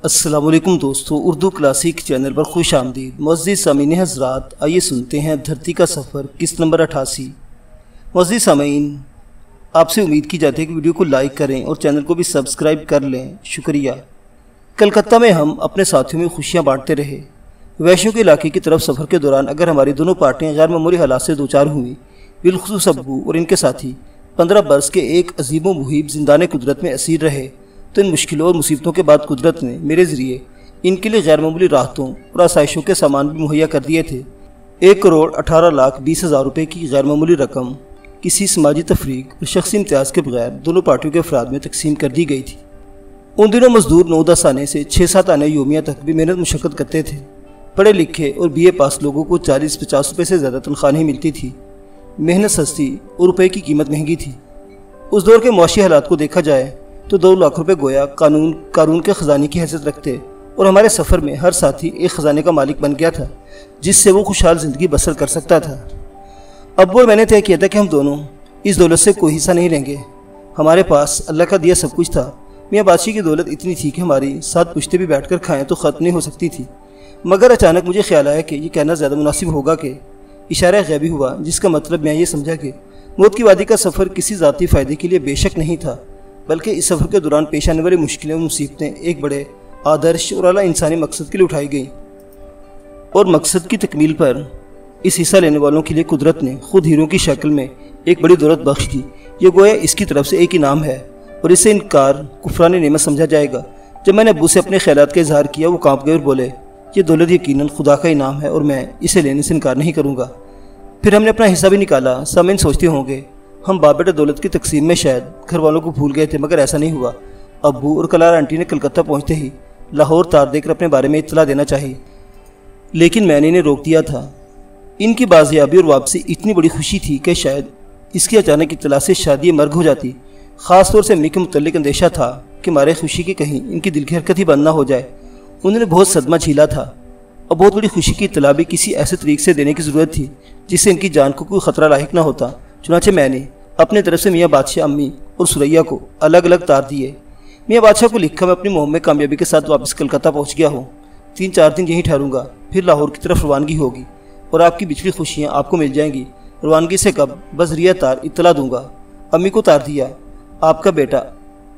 السلام علیکم دوستو، اردو کلاسک چینل پر خوش آمدید۔ معزز سامعین حضرات، آئیے سنتے ہیں دھرتی کا سفر قسط نمبر 88۔ معزز سامعین، آپ سے امید کی جاتی ہے کہ ویڈیو کو لائک کریں اور چینل کو بھی سبسکرائب کر لیں، شکریہ۔ کلکتہ میں ہم اپنے ساتھیوں میں خوشیاں بانٹتے رہے۔ ویشنو کے علاقے کی طرف سفر کے دوران اگر ہماری دونوں پارٹیاں غیر معمولی حالات سے دوچار ہوئیں، بالخصوص ابو اور ان کے ساتھی 15 برس کے ایک عظیم و مہیب زندان قدرت میں اسیر رہے، تو ان مشکلوں اور مصیبتوں کے بعد قدرت نے میرے ذریعے ان کے لیے غیر معمولی راحتوں اور آسائشوں کے سامان بھی مہیا کر دیے تھے۔ 1,18,20,000 روپے کی غیر معمولی رقم کسی سماجی تفریق اور شخصی امتیاز کے بغیر دونوں پارٹیوں کے افراد میں تقسیم کر دی گئی تھی۔ ان دنوں مزدور 9-10 آنے سے 6-7 آنے یومیہ تک بھی محنت مشقت کرتے تھے۔ پڑھے لکھے اور BA پاس لوگوں کو 40-50 روپے سے زیادہ تنخواہ نہیں ملتی تھی۔ محنت سستی اور روپے کی قیمت مہنگی تھی۔ اس دور کے معاشی حالات کو دیکھا جائے تو 2 لاکھ روپے گویا قارون کے خزانے کی حیثیت رکھتے، اور ہمارے سفر میں ہر ساتھی ایک خزانے کا مالک بن گیا تھا جس سے وہ خوشحال زندگی بسر کر سکتا تھا۔ ابو اور میں نے طے کیا تھا کہ ہم دونوں اس دولت سے کوئی حصہ نہیں لیں گے۔ ہمارے پاس اللہ کا دیا سب کچھ تھا۔ میاں بادشاہ کی دولت اتنی تھی کہ ہماری 7 پشتے بھی بیٹھ کر کھائیں تو ختم نہیں ہو سکتی تھی۔ مگر اچانک مجھے خیال آیا کہ یہ کہنا زیادہ مناسب ہوگا کہ اشارہ غیبی ہوا، جس کا مطلب میں یہ سمجھا کہ موت کی وادی کا سفر کسی ذاتی فائدے کے لیے بے شک نہیں تھا، بلکہ اس سفر کے دوران پیش آنے والی مشکلیں اور مصیبتیں ایک بڑے آدرش اور اعلیٰ انسانی مقصد کے لیے اٹھائی گئیں، اور مقصد کی تکمیل پر اس حصہ لینے والوں کے لیے قدرت نے خود ہیروں کی شکل میں ایک بڑی دولت بخش دی۔ یہ گویا اس کی طرف سے ایک انعام ہے، اور اسے انکار کفران نعمت سمجھا جائے گا۔ جب میں نے ابو سے اپنے خیالات کا اظہار کیا، وہ کانپ گئے اور بولے، یہ دولت یقیناً خدا کا انعام ہے اور میں اسے لینے سے انکار نہیں کروں گا۔ پھر ہم نے اپنا حصہ بھی نکالا۔ سامعین سوچتے ہوں گے ہم باپ بیٹے دولت کی تقسیم میں شاید گھر والوں کو بھول گئے تھے، مگر ایسا نہیں ہوا۔ ابو اور کلار آنٹی نے کلکتہ پہنچتے ہی لاہور تار دے کر اپنے بارے میں اطلاع دینا چاہی، لیکن میں نے انہیں روک دیا تھا۔ ان کی بازیابی اور واپسی اتنی بڑی خوشی تھی کہ شاید اس کی اچانک اطلاع سے شادی مرگ ہو جاتی۔ خاص طور سے امی کے متعلق اندیشہ تھا کہ مارے خوشی کی کہیں ان کی دل کی حرکت ہی بند نہ ہو جائے۔ انہوں نے بہت صدمہ جھیلا تھا، اور بہت بڑی خوشی کی اطلاع بھی کسی ایسے طریق سے دینے کی ضرورت تھی جس سے ان کی جان کو کوئی خطرہ لاحق نہ ہوتا۔ چنانچہ میں نے اپنے طرف سے میاں بادشاہ، امی اور سریا کو الگ الگ تار دیے۔ میاں بادشاہ کو لکھا، میں اپنی مہم میں کامیابی کے ساتھ واپس کلکتہ پہنچ گیا ہوں، 3-4 دن یہیں ٹھہروں گا، پھر لاہور کی طرف روانگی ہوگی اور آپ کی بچھڑی خوشیاں آپ کو مل جائیں گی۔ روانگی سے کب بذریعہ تار اطلاع دوں گا۔ امی کو تار دیا، آپ کا بیٹا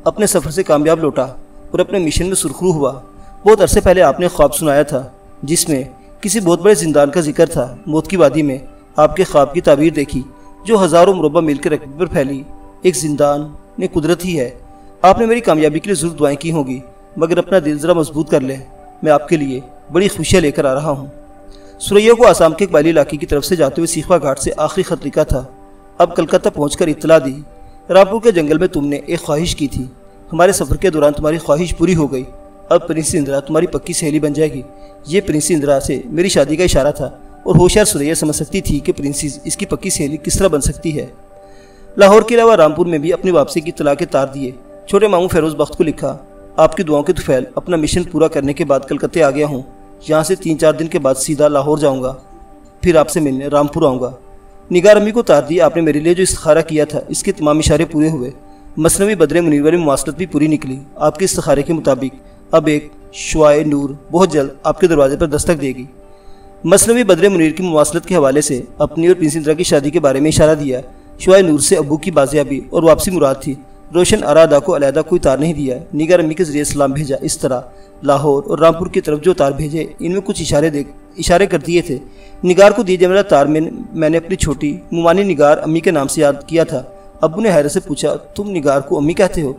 اپنے سفر سے کامیاب لوٹا اور اپنے مشن میں سرخرو ہوا۔ بہت عرصے پہلے آپ نے خواب سنایا تھا جس میں کسی بہت بڑے زندان کا ذکر تھا۔ موت کی وادی میں آپ کے خواب کی تعبیر دیکھی جو ہزاروں مربع میل کے رقبے پر پھیلی ایک زندان نے قدرت ہی ہے۔ آپ نے میری کامیابی کے لیے ضرور دعائیں کی ہوں گی، مگر اپنا دل ذرا مضبوط کر لیں، میں آپ کے لیے بڑی خوشیاں لے کر آ رہا ہوں۔ سریا کو آسام کے قبائلی علاقے کی طرف سے جاتے ہوئے سیخوا گھاٹ سے آخری خط لکھا تھا۔ اب کلکتہ پہنچ کر اطلاع دی، رامپور کے جنگل میں تم نے ایک خواہش کی تھی، ہمارے سفر کے دوران تمہاری خواہش پوری ہو گئی۔ اب پرنسی اندرا تمہاری پکی سہیلی بن جائے گی۔ یہ پرنسی اندرا سے میری شادی کا اشارہ تھا، اور ہوشیار سریا سمجھ سکتی تھی کہ پرنسس اس کی پکی سہیلی کس طرح بن سکتی ہے۔ لاہور کے علاوہ رامپور میں بھی اپنی واپسی کی اطلاع کے تار دیے۔ چھوٹے ماموں فیروز بخت کو لکھا، آپ کی دعاؤں کے طفیل اپنا مشن پورا کرنے کے بعد کلکتہ آ گیا ہوں۔ یہاں سے 3-4 دن کے بعد سیدھا لاہور جاؤں گا، پھر آپ سے ملنے رامپور آؤں گا۔ نگار امی کو تار دی، آپ نے میرے لیے جو استخارہ کیا تھا اس کے تمام اشارے پورے ہوئے۔ مثنوی بدر منیر والی مواصلت بھی پوری نکلی۔ آپ کے استخارے کے مطابق اب ایک شعاع نور بہت جلد آپ کے دروازے پر دستک دے گی۔ مثنوی بدر منیر کی مواصلت کے حوالے سے اپنی اور پرنسی اندرا کی شادی کے بارے میں اشارہ دیا۔ شعاع نور سے ابو کی بازیابی اور واپسی مراد تھی۔ روشن ارادہ کو علیحدہ کوئی تار نہیں دیا۔ نگار امی کے ذریعے سلام بھیجا۔ اس طرح لاہور اور رامپور کی طرف جو تار بھیجے ان میں کچھ اشارے کر دیے تھے۔ نگار کو دیے جانے والا تار میں نے اپنی چھوٹی مومانی نگار امی کے نام سے یاد کیا تھا۔ ابو نے حیرت سے پوچھا، تم نگار کو امی کہتے ہو؟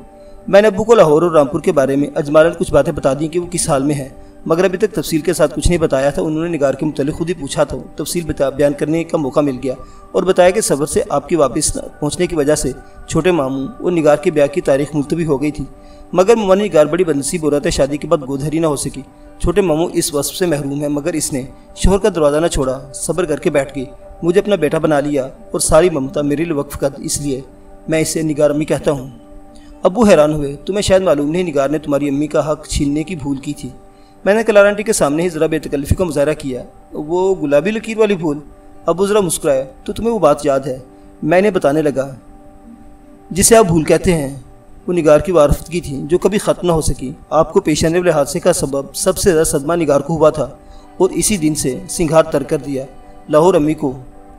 میں نے ابو کو لاہور اور رامپور کے بارے میں اجمالاً کچھ باتیں بتا دیں کہ وہ کس حال میں ہیں، مگر ابھی تک تفصیل کے ساتھ کچھ نہیں بتایا تھا۔ انہوں نے نگار کے متعلق خود ہی پوچھا تھا، تفصیل بیان کرنے کا موقع مل گیا اور بتایا کہ سفر سے آپ کی واپس پہنچنے کی وجہ سے چھوٹے ماموں اور نگار کے بیاہ کی تاریخ ملتوی ہو گئی تھی، مگر مومانی نگار بڑی بدنصیب ہو رہا تھا، شادی کے بعد گودہری نہ ہو سکی۔ چھوٹے ماموں اس وصف سے محروم ہیں، مگر اس نے شوہر کا دروازہ نہ چھوڑا، صبر کر کے بیٹھ گئی، مجھے اپنا بیٹا بنا لیا اور ساری ممتا میرے لیے وقف کر، اس لیے میں اسے نگار امی کہتا ہوں۔ ابو حیران ہوئے، تمہیں شاید معلوم نہیں نگار نے تمہاری امی کا حق چھیننے کی بھول کی تھی۔ میں نے کلار آنٹی کے سامنے ہی ذرا بے تکلفی کا مظاہرہ کیا۔ وہ گلابی لکیر والی بھول؟ ابو ذرا مسکرائے، تو تمہیں وہ بات یاد ہے؟ میں نے بتانے لگا جسے آپ بھول کہتے ہیں۔ وہ نگار کی وارفتگی تھی جو کبھی ختم نہ ہو سکی۔ آپ کو پیش آنے والے حادثے کا سبب سب سے زیادہ صدمہ نگار کو ہوا تھا اور اسی دن سے سنگھار ترک کر دیا۔ لاہور امی کو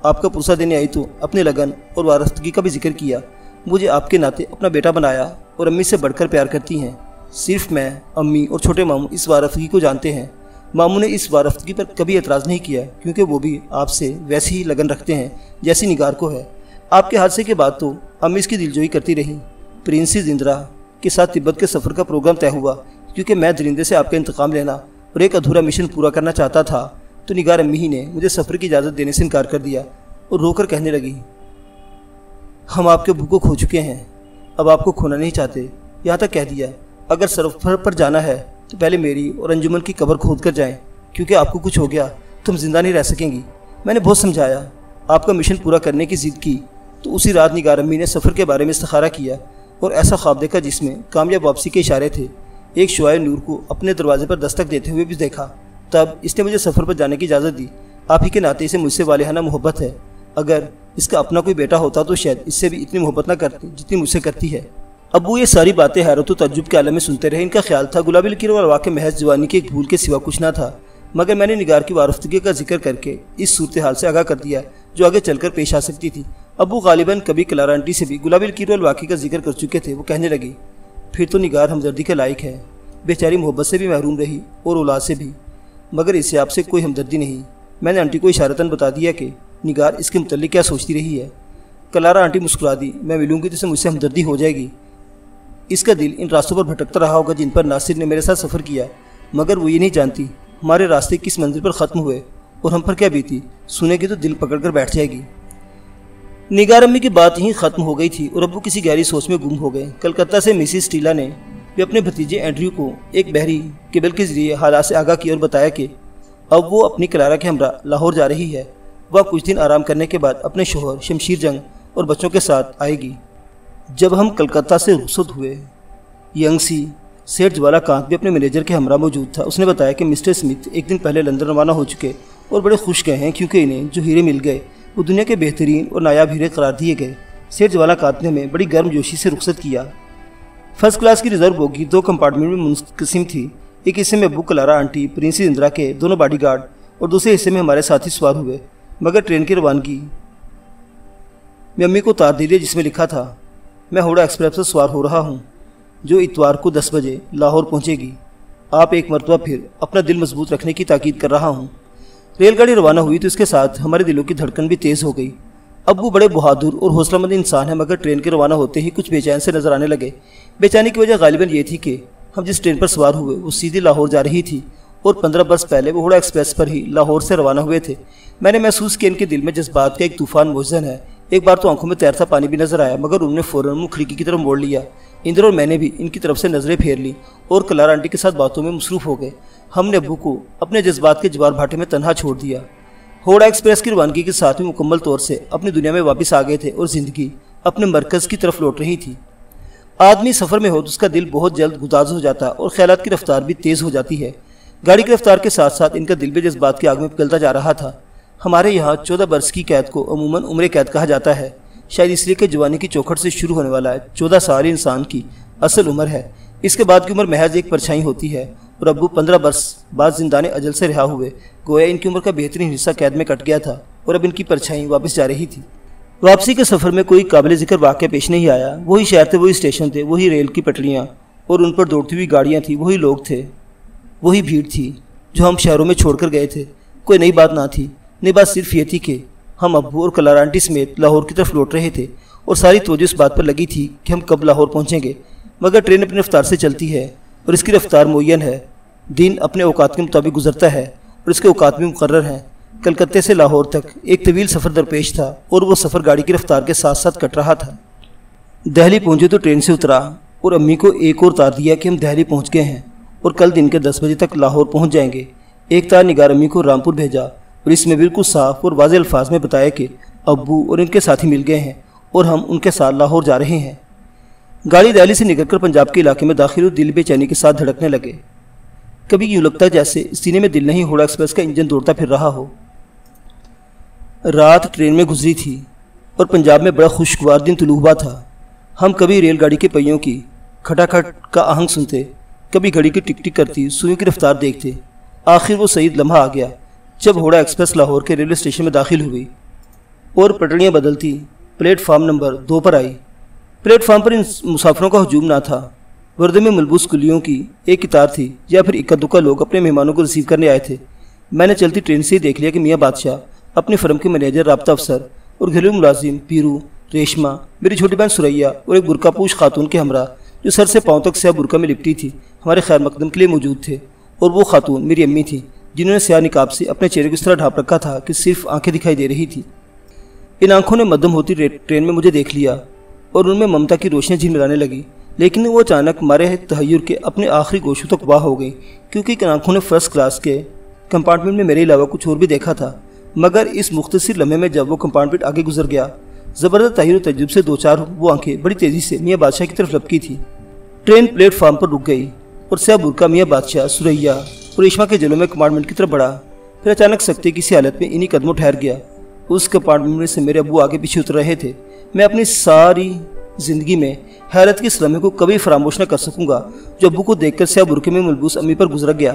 آپ کا پرسہ دینے آئی تو اپنے لگن اور وارفتگی کا بھی ذکر کیا۔ مجھے آپ کے ناطے اپنا بیٹا بنایا اور امی سے بڑھ کر پیار کرتی ہیں۔ صرف میں، امی اور چھوٹے ماموں اس وارفتگی کو جانتے ہیں۔ ماموں نے اس وارفتگی پر کبھی اعتراض نہیں کیا کیونکہ وہ بھی آپ سے ویسی ہی لگن رکھتے ہیں جیسی نگار کو ہے۔ آپ کے حادثے کے بعد تو امی اس کی دلجوئی کرتی رہیں۔ پرنسز اندرا کے ساتھ تبت کے سفر کا پروگرام طے ہوا کیونکہ میں درندے سے آپ کا انتقام لینا اور ایک ادھورا مشن پورا کرنا چاہتا تھا، تو نگار امی ہی نے مجھے سفر کی اجازت دینے سے انکار کر دیا اور رو کر کہنے لگی، ہم آپ کے ابو کو کھو چکے ہیں، اب آپ کو کھونا نہیں چاہتے۔ یہاں تک کہہ دیا اگر سفر پر جانا ہے تو پہلے میری اور انجمن کی قبر کھود کر جائیں، کیونکہ آپ کو کچھ ہو گیا تو ہم زندہ نہیں رہ سکیں گی۔ میں نے بہت سمجھایا، آپ کا مشن پورا کرنے کی ضد کی، تو اسی رات نگار امی نے سفر کے بارے میں استخارہ کیا اور ایسا خواب دیکھا جس میں کامیاب واپسی کے اشارے تھے۔ ایک شعاع نور کو اپنے دروازے پر دستک دیتے ہوئے بھی دیکھا۔ تب اس نے مجھے سفر پر جانے کی اجازت دی۔ آپ ہی کے ناطے اسے مجھ سے والہانہ محبت ہے۔ اگر اس کا اپنا کوئی بیٹا ہوتا تو شاید اس سے بھی اتنی محبت نہ کرتی جتنی مجھ سے کرتی ہے۔ ابو یہ ساری باتیں حیرت و تعجب کے عالم میں سنتے رہے۔ ان کا خیال تھا گلابی لکیر اور واقع محض جوانی کی ایک بھول کے سوا کچھ نہ تھا، مگر میں نے نگار کی وارفتگی کا ذکر کر کے اس صورتحال سے آگاہ کر دیا جو آگے چل کر پیش آ سکتی تھی۔ ابو غالباً کبھی کلارا آنٹی سے بھی گلابی لکیر اور واقعے کا ذکر کر چکے تھے۔ وہ کہنے لگی، پھر تو نگار ہمدردی کے لائق ہے، بیچاری محبت سے بھی محروم رہی اور اولاد سے بھی، مگر اسے آپ سے کوئی ہمدردی نہیں۔ میں نے آنٹی کو اشارتاً بتا دیا کہ نگار اس کے متعلق کیا سوچتی رہی ہے۔ کلارا آنٹی مسکرا دی، میں ملوں گی تو اسے مجھ سے ہمدردی ہو جائے گی۔ اس کا دل ان راستوں پر بھٹکتا رہا ہوگا جن پر ناصر نے میرے ساتھ سفر کیا، مگر وہ یہ نہیں جانتی ہمارے راستے کس منزل پر ختم ہوئے اور ہم پر کیا بیتی۔ سنے گی تو دل پکڑ کر بیٹھ جائے گی۔ نگار امی کی بات یہیں ختم ہو گئی تھی اور ابو کسی گہری سوچ میں گم ہو گئے۔ کلکتہ سے مسز اسٹیلا نے بھی اپنے بھتیجے اینڈریو کو ایک بحری کیبل کے ذریعے حالات سے آگاہ کیا اور بتایا کہ اب وہ اپنی کلارا کے ہمراہ لاہور جا رہی ہے۔ وہ کچھ دن آرام کرنے کے بعد اپنے شوہر شمشیر جنگ اور بچوں کے ساتھ آئے گی۔ جب ہم کلکتہ سے رخصت ہوئے، ینگ سی سیٹھ جوالا کانت بھی اپنے مینیجر کے ہمراہ موجود تھا۔ اس نے بتایا کہ مسٹر اسمتھ ایک دن پہلے لندن روانہ ہو چکے اور بڑے خوش گئے ہیں کیونکہ انہیں جو ہیرے مل گئے وہ دنیا کے بہترین اور نایاب ہیرے قرار دیے گئے۔ سیٹھ جوالا کانت نے ہمیں بڑی گرم جوشی سے رخصت کیا۔ فرسٹ کلاس کی ریزرو بوگی 2 کمپارٹمنٹ میں منقسم تھی۔ ایک حصے میں ابو، کلارا آنٹی، پرنسز اندرا کے دونوں باڈی گارڈ اور دوسرے حصے میں ہمارے ساتھی سوار ہوئے، مگر ٹرین کی روانگی میں امی کو تار دے دیا جس میں لکھا تھا، میں ہوڑا ایکسپریس پر سوار ہو رہا ہوں جو اتوار کو 10 بجے لاہور پہنچے گی۔ آپ ایک مرتبہ پھر اپنا دل مضبوط رکھنے کی تاکید کر رہا ہوں۔ ریل گاڑی روانہ ہوئی تو اس کے ساتھ ہمارے دلوں کی دھڑکن بھی تیز ہو گئی۔ ابو بڑے بہادر اور حوصلہ مند انسان ہیں، مگر ٹرین کے روانہ ہوتے ہی کچھ بے چین سے نظر آنے لگے۔ بے چینی کی وجہ غالباً یہ تھی کہ ہم جس ٹرین پر سوار ہوئے وہ سیدھی لاہور جا رہی تھی اور 15 برس پہلے وہ ہوڑا ایکسپریس پر ہی لاہور سے روانہ ہوئے تھے۔ میں نے محسوس کیا ان کے دل میں جذبات کا ایک طوفان موجزن ہے۔ ایک بار تو آنکھوں میں تیرتا پانی بھی نظر آیا، مگر انہوں نے فوراً منہ کھڑکی کی طرف موڑ لیا۔ اندر اور میں نے بھی ان کی طرف سے نظریں پھیر لیں اور کلارا آنٹی کے ساتھ باتوں میں مصروف ہو گئے۔ ہم نے ابو کو اپنے جذبات کے جوار بھاٹے میں تنہا چھوڑ دیا۔ ہوڑا ایکسپریس کی روانگی کے ساتھ میں مکمل طور سے اپنی دنیا میں واپس آ گئے تھے اور زندگی اپنے مرکز کی طرف لوٹ رہی تھی۔ آدمی سفر میں ہو تو اس کا دل بہت جلد گداز ہو جاتا اور خیالات کی رفتار بھی تیز ہو جاتی ہے۔ گاڑی کی رفتار کے ساتھ ساتھ ان کا دل بھی جذبات کی آگ میں پگھلتا جا رہا تھا۔ ہمارے یہاں 14 برس کی قید کو عموماً عمر قید کہا جاتا ہے، شاید اس لیے کہ جوانی کی چوکھٹ سے شروع ہونے والا 14 سال انسان کی اصل عمر ہے۔ اس کے بعد کی عمر محض ایک پرچھائی ہوتی ہے، اور ابو 15 برس بعد زندان اجل سے رہا ہوئے، گویا ان کی عمر کا بہترین حصہ قید میں کٹ گیا تھا اور اب ان کی پرچھائی واپس جا رہی تھی۔ واپسی کے سفر میں کوئی قابل ذکر واقعہ پیش نہیں آیا۔ وہی شہر تھے، وہی اسٹیشن تھے، وہی ریل کی پٹریاں اور ان پر دوڑتی ہوئی گاڑیاں تھیں، وہی لوگ تھے، وہی بھیڑ تھی جو ہم شہروں میں چھوڑ کر گئے تھے۔ کوئی نئی بات نہ تھی۔ نئی بات صرف یہ تھی کہ ہم ابو اور کلارا آنٹی سمیت لاہور کی طرف لوٹ رہے تھے اور ساری توجہ اس بات پر لگی تھی کہ ہم کب لاہور پہنچیں گے۔ مگر ٹرین اپنی رفتار سے چلتی ہے اور اس کی رفتار معین ہے۔ دن اپنے اوقات کے مطابق گزرتا ہے اور اس کے اوقات بھی مقرر ہیں۔ کلکتہ سے لاہور تک ایک طویل سفر درپیش تھا اور وہ سفر گاڑی کی رفتار کے ساتھ ساتھ کٹ رہا تھا۔ دہلی پہنچے تو ٹرین سے اترا اور امی کو ایک اور تار دیا کہ ہم دہلی پہنچ گئے ہیں اور کل دن کے 10 بجے تک لاہور پہنچ جائیں گے۔ ایک تار نگار امی کو رامپور بھیجا اور اس میں بالکل صاف اور واضح الفاظ میں بتایا کہ ابو اور ان کے ساتھی مل گئے ہیں اور ہم ان کے ساتھ لاہور جا رہے ہیں۔ گاڑی دہلی سے نکل کر پنجاب کے علاقے میں داخل ہوئی، دل بے چینی کے ساتھ دھڑکنے لگے۔ کبھی یوں لگتا جیسے سینے میں دل نہیں، ہوڑا ایکسپریس کا انجن دوڑتا پھر رہا ہو۔ رات ٹرین میں گزری تھی اور پنجاب میں بڑا خوشگوار دن طلوع ہوا تھا۔ ہم کبھی ریل گاڑی کے پہیوں کی کھٹاکھٹ کا آہنگ سنتے، کبھی گھڑی کی ٹک ٹک کرتی سوئیوں کی رفتار دیکھتے۔ آخر وہ سعید لمحہ آ گیا جب ہوڑا ایکسپریس لاہور کے ریلوے اسٹیشن میں داخل ہوئی اور پٹڑیاں بدلتی پلیٹ فارم نمبر 2 پر آئی۔ پلیٹ فارم پر ان مسافروں کا ہجوم نہ تھا۔ وردے میں ملبوس کلیوں کی ایک قطار تھی، یا پھر اکا دکا لوگ اپنے مہمانوں کو ریسیو کرنے آئے تھے۔ میں نے چلتی ٹرین سے ہی دیکھ لیا کہ میاں بادشاہ، اپنی فرم کے مینیجر، رابطہ افسر اور گھریلو ملازم پیرو، ریشمہ، میری چھوٹی بہن سریا اور ایک برقع پوش خاتون کے ہمراہ جو سر سے پاؤں تک سیاہ برقع میں لپٹی تھی، ہمارے خیر مقدم کے لیے موجود تھے۔ اور وہ خاتون میری امی تھی، جنہوں نے سیاہ نقاب سے اپنے چہرے کو اس طرح ڈھانپ رکھا تھا کہ صرف آنکھیں دکھائی دے رہی تھی۔ ان آنکھوں نے مدھم ہوتی ٹرین میں مجھے دیکھ لیا اور ان میں ممتا کی روشنیاں جھلملانے لگی، لیکن وہ اچانک مارے تحیر کے اپنے آخری گوشوں تک واہ ہو گئی، کیونکہ ان آنکھوں نے فرسٹ کلاس کے کمپارٹمنٹ میں میرے علاوہ کچھ اور بھی دیکھا تھا۔ مگر اس مختصر لمحے میں جب وہ کمپارٹمنٹ آگے گزر گیا، زبردست تحیر و تجرب سے 2-4 وہ آنکھیں بڑی تیزی سے میاں بادشاہ کی طرف لپکی تھی۔ ٹرین پلیٹ فارم پر رک گئی اور سیاہ برقع میاں بادشاہ، سریا اور ریشمہ کے جلوں میں کمپارٹمنٹ کی طرف بڑھا، پھر اچانک سکتے کسی حالت میں انہی قدموں ٹھہر گیا۔ اس کمپارٹمنٹ میں سے میرے ابو آگے پیچھے اتر رہے تھے۔ میں اپنی ساری زندگی میں حیرت کے اس لمحے کو کبھی فراموش نہ کر سکوں گا جو ابو کو دیکھ کر سیاہ برقعے میں ملبوس امی پر گزر گیا۔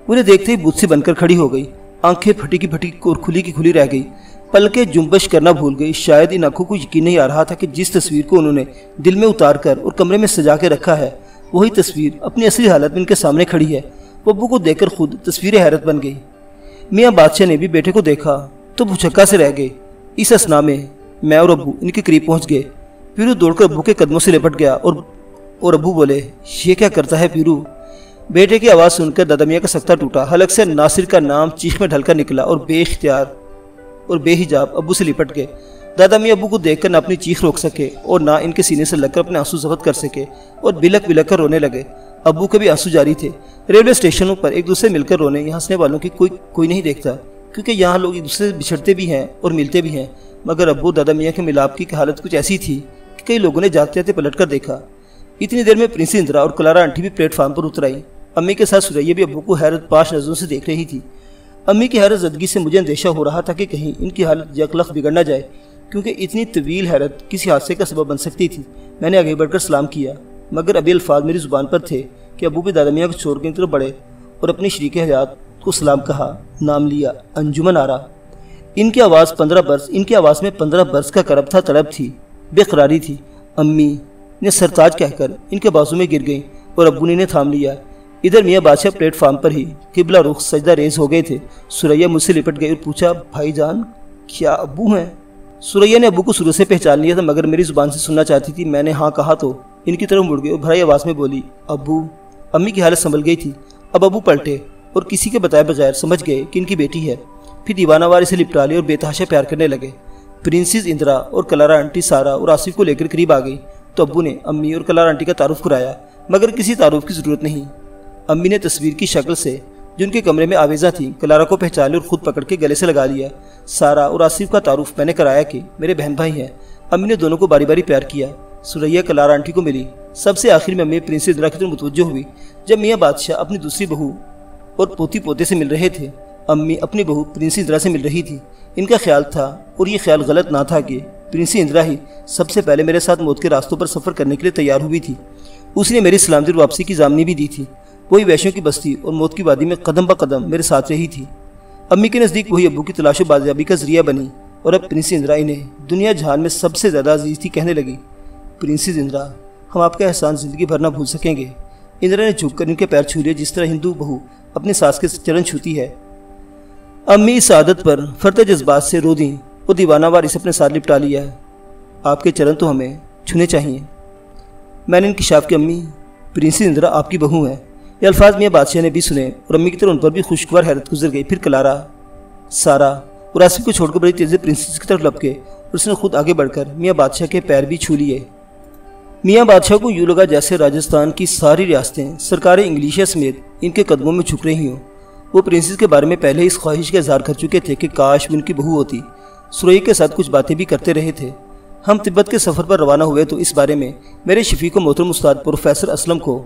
انہیں دیکھتے ہی بت سی بن کر کھڑی ہو گئی، آنکھیں پھٹی کی پھٹی اور کھلی کی کھلی رہ گئی، پلکیں جنبش کرنا بھول گئی۔ شاید ان آنکھوں کو یقین نہیں آ رہا تھا کہ جس تصویر کو انہوں نے دل میں اتار کر اور کمرے میں سجا کے رکھا ہے، وہی تصویر اپنی اصلی حالت میں ان کے سامنے کھڑی ہے۔ وہ ابو کو دیکھ کر خود تصویر حیرت بن گئی۔ میاں بادشاہ نے بھی بیٹے کو دیکھا تو بھچکا سے رہ گئے۔ اس اثنا میں میں اور ابو ان کے قریب پہنچ گئے۔ پیرو دوڑ کر ابو کے قدموں سے لپٹ گیا اور ابو بولے، یہ کیا کرتا ہے پیرو؟ بیٹے کی آواز سن کر دادا میاں کا سکتہ ٹوٹا۔ حلق سے ناصر کا نام چیخ میں ڈھل کر نکلا اور بے اختیار اور بے حجاب ابو سے لپٹ گئے۔ دادا میاں ابو کو دیکھ کر نہ اپنی چیخ روک سکے اور نہ ان کے سینے سے لگ کر اپنے آنسو ضبط کر سکے اور بلک بلک کر رونے لگے۔ ابو کے بھی آنسو جاری تھے۔ ریلوے اسٹیشنوں پر ایک دوسرے مل کر رونے یا ہنسنے والوں کی کوئی نہیں دیکھتا، کیونکہ یہاں لوگ ایک دوسرے سے بچھڑتے بھی ہیں اور ملتے بھی ہیں۔ مگر ابو دادا میاں کے ملاپ کی حالت کچھ ایسی تھی کہ کئی لوگوں نے جاتے جاتے پلٹ کر دیکھا۔ اتنی دیر میں پرنسی اندرا اور کلارا آنٹی بھی پلیٹ فارم پر اتر آئی۔ امی کے ساتھ سریا بھی ابو کو حیرت پاش نظروں سے دیکھ رہی تھی۔ امی کی حیرت زدگی سے مجھے اندیشہ ہو رہا تھا کہ کہیں ان کی حالت یکلخ بگڑ نہ جائے، کیونکہ اتنی طویل حیرت کسی حادثے کا سبب بن سکتی تھی۔ میں نے آگے بڑھ کر سلام کیا، مگر ابھی الفاظ میری زبان پر تھے کہ ابو بھی دادا میاں کو چھوڑ کے ان طرف بڑھے اور اپنی شریک حیات کو سلام کہا، نام لیا، انجمن آرا۔ ان کی آواز میں 15 برس کا کرب تھا، طلب تھی، بے قراری تھی۔ امی نے سرتاج کہہ کر ان کے بازو میں گر گئیں اور ابو نے انہیں تھام لیا۔ ادھر میاں بادشاہ پلیٹ فارم پر ہی قبلہ رخ سجدہ ریز ہو گئے تھے۔ سریا مجھ سے لپٹ گئی اور پوچھا، بھائی جان کیا ابو ہیں؟ سریا نے ابو کو شروع سے پہچان لیا تھا، مگر میری زبان سے سننا چاہتی تھی۔ میں نے ہاں کہا تو ان کی طرف مڑ گئی اور بھرائی آواز میں بولی، ابو۔ امی کی حالت سنبھل گئی تھی۔ اب ابو پلٹے اور کسی کے بتائے بغیر سمجھ گئے کہ ان کی بیٹی ہے، پھر دیوانہ وار اسے لپٹا لی اور بے تحاشا پیار کرنے لگے۔ پرنسز اندرا اور کلارا آنٹی سارا اور آصف کو لے کر قریب آ گئی تو ابو نے امی اور کلارا آنٹی کا تعارف کرایا، مگر کسی تعارف کی ضرورت نہیں۔ امی نے تصویر کی شکل سے جو ان کے کمرے میں آویزہ تھی کلارا کو پہچان لیا اور خود پکڑ کے گلے سے لگا لیا۔ سارا اور آصف کا تعارف میں نے کرایا کہ میرے بہن بھائی ہیں۔ امی نے دونوں کو باری باری پیار کیا۔ سریا کلارا آنٹی کو ملی۔ سب سے آخر میں امی پرنسز اندرا کی طرف متوجہ ہوئی۔ جب میاں بادشاہ اپنی دوسری بہو اور پوتی پوتے سے مل رہے تھے، امی اپنی بہو پرنسی اندرا سے مل رہی تھی۔ ان کا خیال تھا، اور یہ خیال غلط نہ تھا، کہ پرنسی اندرا ہی سب سے پہلے میرے ساتھ موت کے راستوں پر سفر کرنے کے لیے تیار ہوئی تھی۔ اس نے میری سلامتی اور واپسی کی ضامنی بھی دی تھی۔ وہی ویشیوں کی بستی اور موت کی وادی میں قدم بہ قدم میرے ساتھ رہی تھی۔ امی کے نزدیک وہی ابو کی تلاش و بازیابی کا ذریعہ بنی، اور اب پرنسی اندرا انہیں دنیا جہان میں سب سے زیادہ عزیز تھی۔ کہنے لگی، پرنسز اندرا، ہم آپ کا احسان زندگی بھر نہ بھول سکیں گے۔ اندرا نے جھک کر ان کے پیر چھو لیے، جس طرح ہندو بہو اپنے ساس کے چرن چھوتی ہے۔ امی اس عادت پر فرط جذبات سے رو دیں اور دیوانہ وار اسے اپنے ساتھ لپٹا لیا۔ آپ کے چرن تو ہمیں چھونے چاہیے۔ میں نے انکشاف کی، امی پرنسز اندرا آپ کی بہو ہیں۔ یہ الفاظ میاں بادشاہ نے بھی سنے اور امی کی طرح ان پر بھی خوشگوار حیرت گزر گئی۔ پھر کلارا، سارا اور آصف کو چھوڑ کر بڑی تیزی سے پرنسز کی طرف لپکے اور اس نے خود آگے بڑھ کر میاں بادشاہ کے پیر بھی چھو لیے۔ میاں بادشاہ کو یوں لگا جیسے راجستھان کی ساری ریاستیں سرکار انگلیشیا سمیت ان کے قدموں میں جھک رہی ہوں۔ وہ پرنسز کے بارے میں پہلے اس خواہش کا اظہار کر چکے تھے کہ کاش ان کی بہو ہوتی۔ سرئی کے ساتھ کچھ باتیں بھی کرتے رہے تھے۔ ہم تبت کے سفر پر روانہ ہوئے تو اس بارے میں میرے شفیق و محترم استاد پروفیسر اسلم کو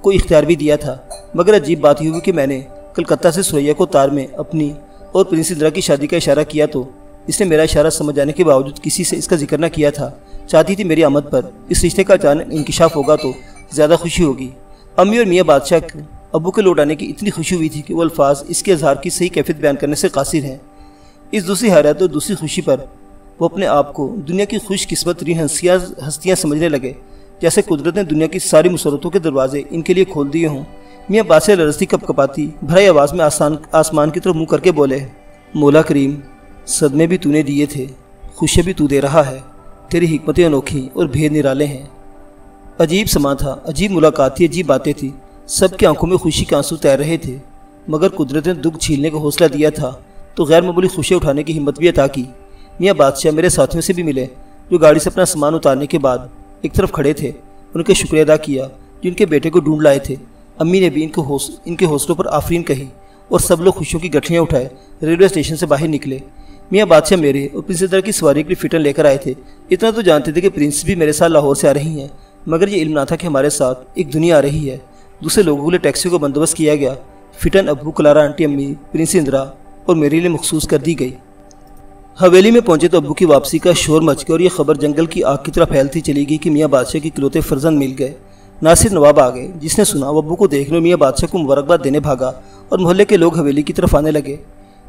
کوئی اختیار بھی دیا تھا، مگر عجیب بات یہ ہوئی کہ میں نے کلکتہ سے سریا کو تار میں اپنی اور پرنس اندرا کی شادی کا اشارہ کیا تو اس نے میرا اشارہ سمجھ جانے کے باوجود کسی سے اس کا ذکر نہ کیا تھا۔ چاہتی تھی میری آمد پر اس رشتے کا اچانک انکشاف ہوگا تو زیادہ خوشی ہوگی۔ امی اور میاں بادشاہ کو ابو کے لوٹ آنے کی اتنی خوشی ہوئی تھی کہ وہ الفاظ اس کے اظہار کی صحیح کیفیت بیان کرنے سے قاصر ہیں۔ اس دوسری حیرت اور دوسری خوشی پر وہ اپنے آپ کو دنیا کی خوش قسمت ترین ہستیاں سمجھنے لگے، جیسے قدرت نے دنیا کی ساری مسرتوں کے دروازے ان کے لیے کھول دیے ہوں۔ میاں بادشاہ لرزتی کپ کپاتی بھرائی آواز میں آسمان کی طرف منہ کر کے بولے، مولا کریم، صدمے بھی تو نے دیے تھے، خوشی بھی تو دے رہا ہے، تیری حکمتیں انوکھی اور بھید نرالے ہیں۔ عجیب سما تھا، عجیب ملاقات تھی، عجیب باتیں تھی، سب کی آنکھوں میں خوشی کے آنسو تیر رہے تھے، مگر قدرت نے دکھ چھیلنے کا حوصلہ دیا تھا تو غیر معمولی خوشی اٹھانے کی ہمت بھی عطا کی۔ میاں بادشاہ میرے ساتھیوں سے بھی ملے جو گاڑی سے اپنا سامان اتارنے کے بعد ایک طرف کھڑے تھے، ان کے شکریہ ادا کیا جو ان کے بیٹے کو ڈھونڈ لائے تھے۔ امی نے بھی ان کے حوصلوں پر آفرین کہی اور سب لوگ خوشیوں کی گٹھلیاں اٹھائے ریلوے اسٹیشن سے باہر نکلے۔ میاں بادشاہ میرے اور پرنس اندرا کی سواری کے لیے فٹن لے کر آئے تھے۔ اتنا تو جانتے تھے کہ پرنس بھی میرے ساتھ لاہور سے آ رہی ہیں، مگر یہ علم نہ تھا کہ ہمارے ساتھ ایک دنیا آ رہی ہے۔ دوسرے لوگوں کے لیے ٹیکسی کا بندوبست کیا گیا۔ فٹن ابو، کلارا آنٹی، امی، پرنس اندرا اور میرے لیے مخصوص کر دی گئی۔ حویلی میں پہنچے تو ابو کی واپسی کا شور مچ گیا اور یہ خبر جنگل کی آگ کی طرح پھیلتی چلی گئی کہ میاں بادشاہ کے اکلوتے فرزند مل گئے۔ ناصر نواب آ گئے، جس نے سنا وہ ابو کو دیکھنے اور میاں بادشاہ کو مبارکباد دینے بھاگا اور محلے کے لوگ حویلی کی طرف آنے لگے۔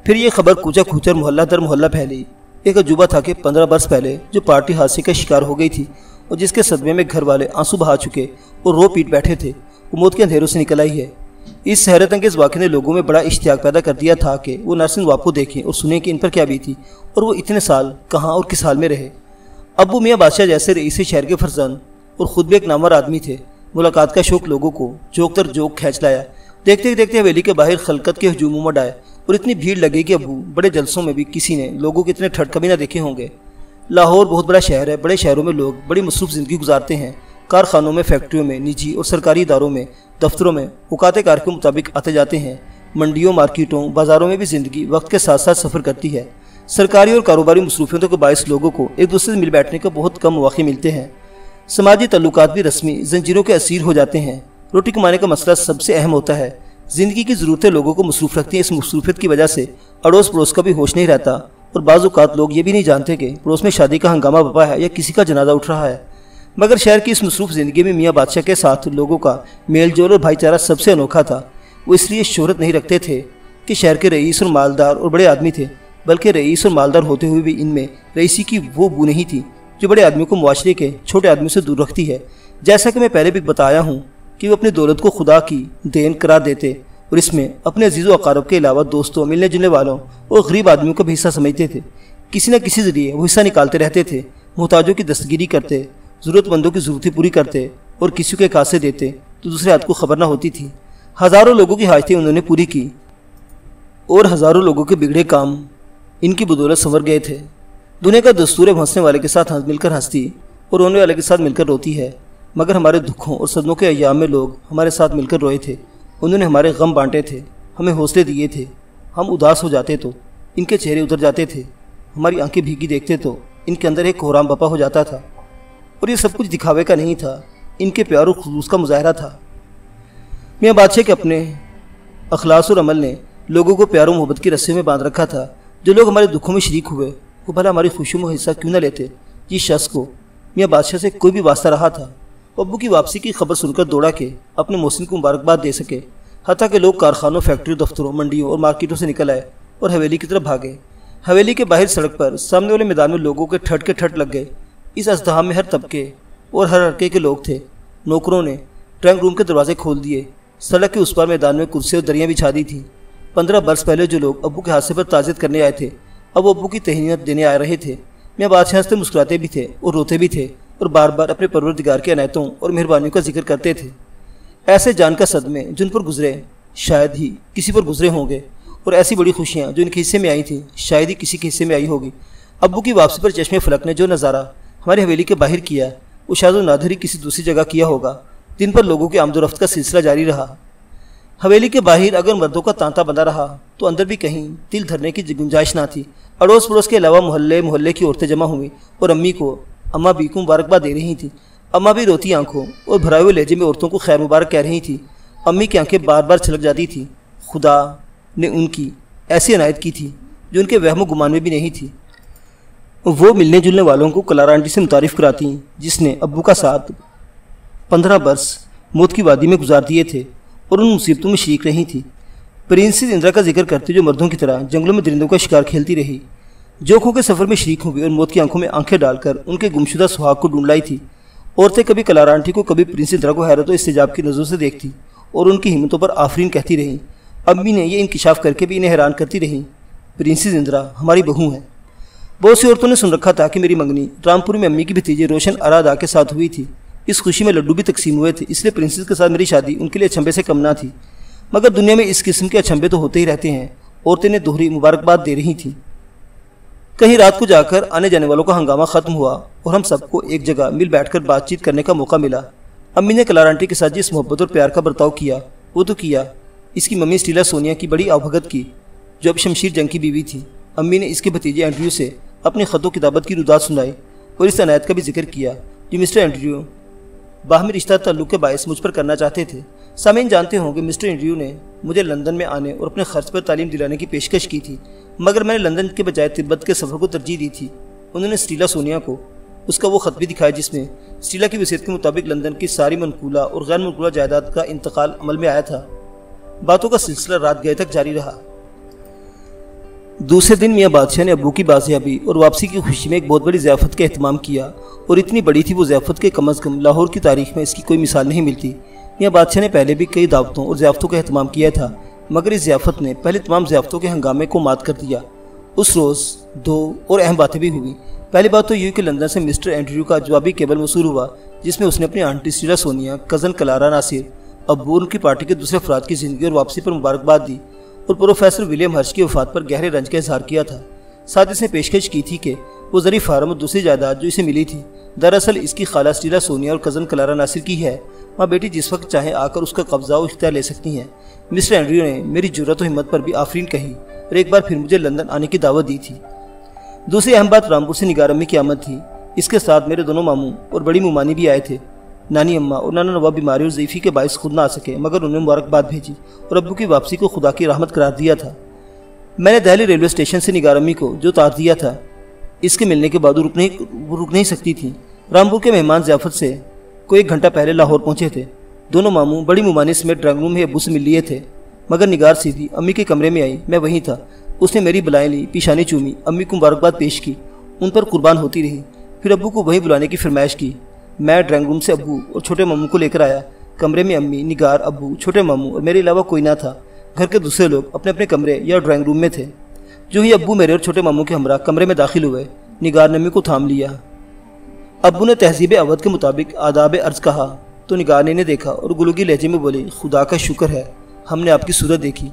پھر یہ خبر کوچا کھوچر محلہ در محلہ پھیلی۔ ایک عجوبہ تھا کہ 15 برس پہلے جو پارٹی حادثے کا شکار ہو گئی تھی اور جس کے صدمے میں گھر والے آنسو بہا چکے اور رو پیٹ بیٹھے تھے، وہ موت کے اندھیروں سے نکل آئی ہے۔ اس حیرت انگیز واقعے نے لوگوں میں بڑا اشتیاق پیدا کر دیا تھا کہ وہ ناصر نواب کو دیکھیں اور سنیں کہ ان پر کیا بیتی اور وہ اتنے سال کہاں اور کس حال میں رہے۔ ابو میاں بادشاہ جیسے رئیس شہر کے فرزند اور خود بھی ایک نامور آدمی تھے۔ ملاقات کا شوق لوگوں کو جوک تر جوک کھینچ لایا۔ دیکھتے دیکھتے حویلی کے باہر خلقت کے ہجوم امڑ آئے اور اتنی بھیڑ لگی کہ ابو بڑے جلسوں میں بھی کسی نے لوگوں کے اتنے ٹھٹ کبھی نہ دیکھے ہوں گے۔ لاہور بہت بڑا شہر ہے، بڑے شہروں میں لوگ بڑی مصروف زندگی گزارتے ہیں۔ کارخانوں میں، فیکٹریوں میں، نجی اور سرکاری اداروں میں، دفتروں میں اوقات کار کے مطابق آتے جاتے ہیں۔ منڈیوں، مارکیٹوں، بازاروں میں بھی زندگی وقت کے ساتھ ساتھ سفر کرتی ہے۔ سرکاری اور کاروباری مصروفیتوں کے باعث لوگوں کو ایک دوسرے سے مل بیٹھنے کا بہت کم مواقع ملتے ہیں۔ سماجی تعلقات بھی رسمی زنجیروں کے اسیر ہو جاتے ہیں۔ روٹی کمانے کا مسئلہ سب سے اہم ہوتا ہے۔ زندگی کی ضرورتیں لوگوں کو مصروف رکھتی ہیں۔ اس مصروفیت کی وجہ سے اڑوس پڑوس کا بھی ہوش نہیں رہتا اور بعض اوقات لوگ یہ بھی نہیں جانتے کہ پڑوس میں شادی کا ہنگامہ بپا ہے یا کسی کا جنازہ اٹھ رہا ہے۔ مگر شہر کی اس مصروف زندگی میں میاں بادشاہ کے ساتھ لوگوں کا میل جول اور بھائی چارہ سب سے انوکھا تھا۔ وہ اس لیے شہرت نہیں رکھتے تھے کہ شہر کے رئیس اور مالدار اور بڑے آدمی تھے، بلکہ رئیس اور مالدار ہوتے ہوئے بھی ان میں رئیسی کی وہ بو نہیں تھی جو بڑے آدمیوں کو معاشرے کے چھوٹے آدمیوں سے دور رکھتی ہے۔ جیسا کہ میں پہلے بھی بتایا ہوں کہ وہ اپنی دولت کو خدا کی دین قرار دیتے اور اس میں اپنے عزیز و اقارب کے علاوہ دوستوں، ملنے جلنے والوں اور غریب آدمیوں کو بھی حصہ سمجھتے تھے۔ کسی نہ کسی ذریعے وہ حصہ نکالتے رہتے تھے، محتاجوں کی دستگیری کرتے، ضرورت مندوں کی ضرورتیں پوری کرتے اور کسی کو ایک ہاتھ سے دیتے تو دوسرے ہاتھ کو خبر نہ ہوتی تھی۔ ہزاروں لوگوں کی حاجتیں انہوں نے پوری کی اور ہزاروں لوگوں کے بگڑے کام ان کی بدولت سنور گئے تھے۔ دنیا کا دستور ہے ہنسنے والے کے ساتھ مل کر ہنستی اور رونے والے کے ساتھ مل کر روتی ہے، مگر ہمارے دکھوں اور صدموں کے ایام میں لوگ ہمارے ساتھ مل کر روئے تھے۔ انہوں نے ہمارے غم بانٹے تھے، ہمیں حوصلے دیے تھے۔ ہم اداس ہو جاتے تو ان کے چہرے اتر جاتے تھے، ہماری آنکھیں بھیگی دیکھتے تو ان کے اندر ایک کوہرام بپا ہو جاتا تھا۔ اور یہ سب کچھ دکھاوے کا نہیں تھا، ان کے پیار و خلوص کا مظاہرہ تھا۔ میاں بادشاہ کے اپنے اخلاص اور عمل نے لوگوں کو پیار و محبت کی رسیوں میں باندھ رکھا تھا۔ جو لوگ ہمارے دکھوں میں شریک ہوئے وہ بھلا ہماری خوشیوں میں حصہ کیوں نہ لیتے۔ جس شخص کو میاں بادشاہ سے کوئی بھی واسطہ رہا تھا وہ ابو کی واپسی کی خبر سن کر دوڑا کہ اپنے محسن کو مبارکباد دے سکے۔ حتیٰ کہ لوگ کارخانوں، فیکٹریوں، دفتروں، منڈیوں اور مارکیٹوں سے نکل آئے اور حویلی کی طرف بھاگے۔ حویلی کے باہر سڑک پر سامنے والے میدان میں لوگوں کے ٹھٹ لگ گئے۔ اس ازدحام میں ہر طبقے اور ہر عرقے کے لوگ تھے۔ نوکروں نے ڈرائنگ روم کے دروازے کھول دیے۔ سڑک کے اس پار میدان میں کرسی اور دریاں بچھا دی تھیں۔ 15 برس پہلے جو لوگ ابو کے حادثے پر تعزیت کرنے آئے تھے اب وہ ابو کی تہنیت دینے آ رہے تھے۔ میاں بادشاہ سے مسکراتے بھی تھے اور روتے بھی تھے اور بار بار اپنے پروردگار کے عنایتوں اور مہربانیوں کا ذکر کرتے تھے۔ ایسے جان کا صدمے جن پر گزرے شاید ہی کسی پر گزرے ہوں گے، اور ایسی بڑی خوشیاں جو ان کے حصے میں آئی تھیں شاید ہی کسی کے حصے میں آئی ہوگی۔ ابو کی واپسی پر چشمے فلک نے جو نظارہ ہماری حویلی کے باہر کیا وہ شاید و نادر ہی کسی دوسری جگہ کیا ہوگا۔ دن پر لوگوں کے آمد و رفت کا سلسلہ جاری رہا۔ حویلی کے باہر اگر مردوں کا تانتا بندہ رہا تو اندر بھی کہیں دل دھرنے کی گنجائش نہ تھی۔ اڑوس پڑوس کے علاوہ محلے کی عورتیں جمع ہوئیں اور امی کو اماں بھی کو مبارکباد دے رہی تھیں۔ اماں بھی روتی آنکھوں اور بھرائے ہوئے لہجے میں عورتوں کو خیر مبارک کہہ رہی تھیں۔ امی کی آنکھیں بار بار چھلک جاتی تھیں۔ خدا نے ان کی ایسی عنایت کی تھی جو ان کے وہم و گمان میں بھی نہیں تھی۔ وہ ملنے جلنے والوں کو کلارا آنٹی سے متعارف کراتی جس نے ابو کا ساتھ 15 برس موت کی وادی میں گزار دیے تھے اور ان مصیبتوں میں شریک رہی تھیں۔ پرنسس اندرا کا ذکر کرتے جو مردوں کی طرح جنگلوں میں درندوں کا شکار کھیلتی رہی، جوکھوں کے سفر میں شریک ہوئی اور موت کی آنکھوں میں آنکھیں ڈال کر ان کے گمشدہ سہاگ کو ڈھونڈ لائی تھی۔ عورتیں کبھی کلارا آنٹی کو، کبھی پرنسس اندرا کو حیرت و استعجاب کی نظروں سے دیکھتی اور ان کی ہمتوں پر آفرین کہتی رہیں۔ امی نے یہ انکشاف کر کے بھی انہیں حیران کرتی رہیں، پرنسس اندرا ہماری بہو ہیں۔ بہت سی عورتوں نے سن رکھا تھا کہ میری منگنی رامپور میں امی کی بھتیجے روشن ارادہ کے ساتھ ہوئی تھی۔ اس خوشی میں لڈو بھی تقسیم ہوئے تھے، اس لیے پرنسس کے ساتھ میری شادی ان کے لیے اچنبے سے کم نہ تھی۔ مگر دنیا میں اس قسم کے اچنبے تو ہوتے ہی رہتے ہیں۔ عورتیں نے دوہری مبارکباد دے رہی تھیں۔ کہیں رات کو جا کر آنے جانے والوں کا ہنگامہ ختم ہوا اور ہم سب کو ایک جگہ مل بیٹھ کر بات چیت کرنے کا موقع ملا۔ امی نے کلارا آنٹی کے ساتھ جس محبت اور پیار کا برتاؤ کیا وہ تو کیا، اس کی ممی اسٹیلا سونیا کی بڑی آبھگت کی جو اب شمشیر جنگ کی بیوی تھی۔ امی نے اس کے بھتیجے اینڈریو سے اپنی خط و کتابت کی ردات سنائی اور اس عنایت کا بھی ذکر کیا جو مسٹر اینڈریو باہمی رشتہ تعلق کے باعث مجھ پر کرنا چاہتے تھے۔ سامعین جانتے ہوں کہ مسٹر اینڈریو نے مجھے لندن میں آنے اور اپنے خرچ پر تعلیم دلانے کی پیشکش کی تھی، مگر میں نے لندن کے بجائے تبت کے سفر کو ترجیح دی تھی۔ انہوں نے اسٹیلا سونیا کو اس کا وہ خط بھی دکھایا جس میں اسٹیلا کی وصیت کے مطابق لندن کی ساری منقولہ اور غیر منقولہ جائیداد کا انتقال عمل میں آیا تھا۔ باتوں کا سلسلہ رات گئے تک جاری رہا۔ دوسرے دن میاں بادشاہ نے ابو کی بازیابی اور واپسی کی خوشی میں ایک بہت بڑی ضیافت کا اہتمام کیا، اور اتنی بڑی تھی وہ ضیافت کہ کم از کم لاہور کی تاریخ میں اس کی کوئی مثال نہیں ملتی۔ میاں بادشاہ نے پہلے بھی کئی دعوتوں اور ضیافتوں کا اہتمام کیا تھا، مگر اس ضیافت نے پہلے تمام ضیافتوں کے ہنگامے کو مات کر دیا۔ اس روز دو اور اہم باتیں بھی ہوئیں۔ پہلی بات تو یہ کہ لندن سے مسٹر اینڈریو کا جوابی کیبل موصول ہوا جس میں اس نے اپنی aunty Stella Sonia, cousin Clara Nasir, ابو اور ان کی پارٹی کے دوسرے افراد کی زندگی اور واپسی پر مبارکباد دی اور پروفیسر ولیم ہرش کی وفات پر گہرے رنج کا اظہار کیا تھا۔ ساتھ اس نے پیشکش کی تھی کہ وہ زرعی فارم اور دوسری جائیداد جو اسے ملی تھی دراصل اس کی خالہ اسٹیلا سونیا اور کزن کلارا ناصر کی ہے۔ ماں بیٹی جس وقت چاہیں آ کر اس کا قبضہ و اختیار لے سکتی ہیں۔ مسٹر اینڈریو نے میری جرأت و ہمت پر بھی آفرین کہی اور ایک بار پھر مجھے لندن آنے کی دعوت دی تھی۔ دوسری اہم بات رامپور سے نگار امی کی آمد تھی۔ اس کے ساتھ میرے دونوں ماموں اور بڑی ممانی بھی آئے تھے۔ نانی اماں اور نانا نواب بیماری اور ضعیفی کے باعث خود نہ آ سکے، مگر انہوں نے مبارکباد بھیجی اور ابو کی واپسی کو خدا کی رحمت قرار دیا تھا۔ میں نے دہلی ریلوے اسٹیشن سے نگار امی کو جو تار دیا تھا اس کے ملنے کے بعد وہ رک نہیں سکتی تھی۔ رامپور کے مہمان ضیافت سے کوئی 1 گھنٹہ پہلے لاہور پہنچے تھے۔ دونوں ماموں بڑی ممانی سمیت ڈرائنگ روم میں ابو سے مل لیے تھے، مگر نگار سیدھی امی کے کمرے میں آئی۔ میں وہیں تھا۔ اس نے میری بلائیں لی، پیشانی چومی، امی کو مبارکباد پیش کی، ان پر قربان ہوتی رہی، پھر ابو کو وہیں بلانے کی فرمائش کی۔ میں ڈرائنگ روم سے ابو اور چھوٹے ماموں کو لے کر آیا۔ کمرے میں امی، نگار، ابو، چھوٹے ماموں اور میرے علاوہ کوئی نہ تھا۔ گھر کے دوسرے لوگ اپنے اپنے کمرے یا ڈرائنگ روم میں تھے۔ جو ہی ابو میرے اور چھوٹے ماموں کے ہمراہ کمرے میں داخل ہوئے، نگار نے امی کو تھام لیا۔ ابو نے تہذیب اودھ کے مطابق آداب عرض کہا تو نگار نے انہیں دیکھا اور گلوگی لہجے میں بولی، خدا کا شکر ہے ہم نے آپ کی صورت دیکھی۔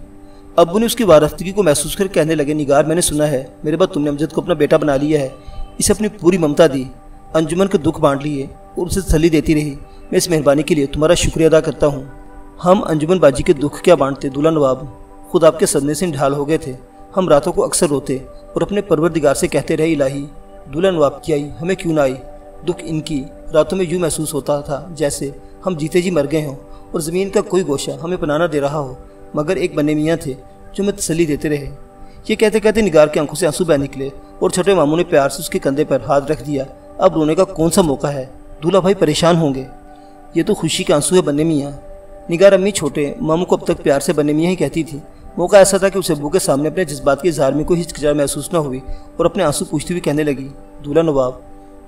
ابو نے اس کی وارفتگی کو محسوس کر کہنے لگے، نگار میں نے سنا ہے میرے بعد تم نے امجد کو اپنا بیٹا بنا لیا ہے، اسے اپنی پوری ممتا دی، انجمن کے دکھ بانٹ لیے اور اسے تسلی دیتی رہی۔ میں اس مہربانی کے لیے تمہارا شکریہ ادا کرتا ہوں۔ ہم انجمن باجی کے دکھ کیا بانٹتے دولہا نواب، خود آپ کے صدمے سے نڈھال ہو گئے تھے۔ ہم راتوں کو اکثر روتے اور اپنے پروردگار سے کہتے رہے، الہی دولہا نواب کی آئی ہمیں کیوں نہ آئی۔ دکھ ان کی راتوں میں یوں محسوس ہوتا تھا جیسے ہم جیتے جی مر گئے ہوں اور زمین کا کوئی گوشہ ہمیں پناہ نہ دے رہا ہو، مگر ایک بنے میاں تھے جو ہمیں تسلی دیتے رہے۔ یہ کہتے کہتے نگار کے آنکھوں سے آنسو بہہ نکلے اور چھوٹے ماموں نے پیار سے اس کے کندھے پر ہاتھ رکھ دیا۔ اب رونے کا کون سا موقع ہے، دولہا بھائی پریشان ہوں گے۔ یہ تو خوشی کے آنسو ہے بنے میاں۔ نگار امی چھوٹے ماموں کو اب تک پیار سے بنے میاں ہی کہتی تھی۔ موقع ایسا تھا کہ اسے ابو کے سامنے اپنے جذبات کے اظہار میں کوئی ہچکچاہٹ محسوس نہ ہوئی اور اپنے آنسو پوچھتی ہوئی کہنے لگی، دولہا نواب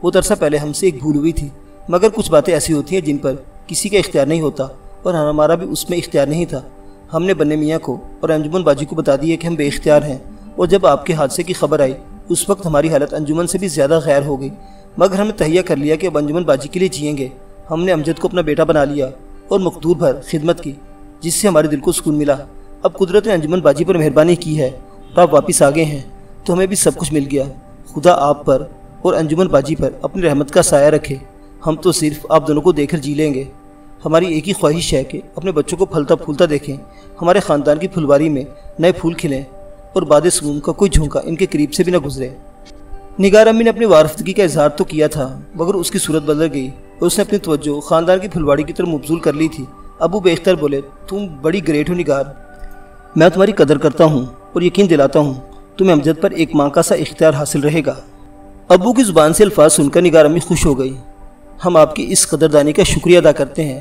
بہت عرصہ پہلے ہم سے ایک بھول ہوئی تھی، مگر کچھ باتیں ایسی ہوتی ہیں جن پر کسی کا اختیار نہیں ہوتا اور ہمارا بھی اس میں اختیار نہیں تھا۔ ہم نے بنے میاں کو اور انجمن باجی کو بتا دیا کہ ہم بے اختیار ہیں، اور جب آپ کے حادثے کی خبر آئی اس وقت ہماری حالت انجمن سے بھی زیادہ غیر ہو گئی، مگر ہم نے تہیہ کر لیا کہ اب انجمن باجی کے لیے جئیں گے۔ ہم نے امجد کو اپنا بیٹا بنا لیا اور مقدور بھر خدمت کی جس سے ہمارے دل کو سکون ملا۔ اب قدرت نے انجمن باجی پر مہربانی کی ہے اور آپ واپس آ گئے ہیں تو ہمیں بھی سب کچھ مل گیا۔ خدا آپ پر اور انجمن باجی پر اپنی رحمت کا سایہ رکھے۔ ہم تو صرف آپ دونوں کو دیکھ کر جی لیں گے۔ ہماری ایک ہی خواہش ہے کہ اپنے بچوں کو پھلتا پھولتا دیکھیں، ہمارے خاندان کی پھلواری میں نئے پھول کھلیں اور باد سموم کا کوئی جھونکا ان کے قریب سے بھی نہ گزرے۔ نگار امی نے اپنی وارفتگی کا اظہار تو کیا تھا، مگر اس کی صورت بدل گئی اور اس نے اپنی توجہ خاندان کی پھلواڑی کی طرف مبذول کر لی تھی۔ ابو بے اختیار بولے، تم بڑی گریٹ ہو نگار، میں تمہاری قدر کرتا ہوں اور یقین دلاتا ہوں تمہیں امجد پر ایک ماں کا سا اختیار حاصل رہے گا۔ ابو کی زبان سے الفاظ سن کر نگار امی خوش ہو گئی۔ ہم آپ کی اس قدردانی کا شکریہ ادا کرتے ہیں۔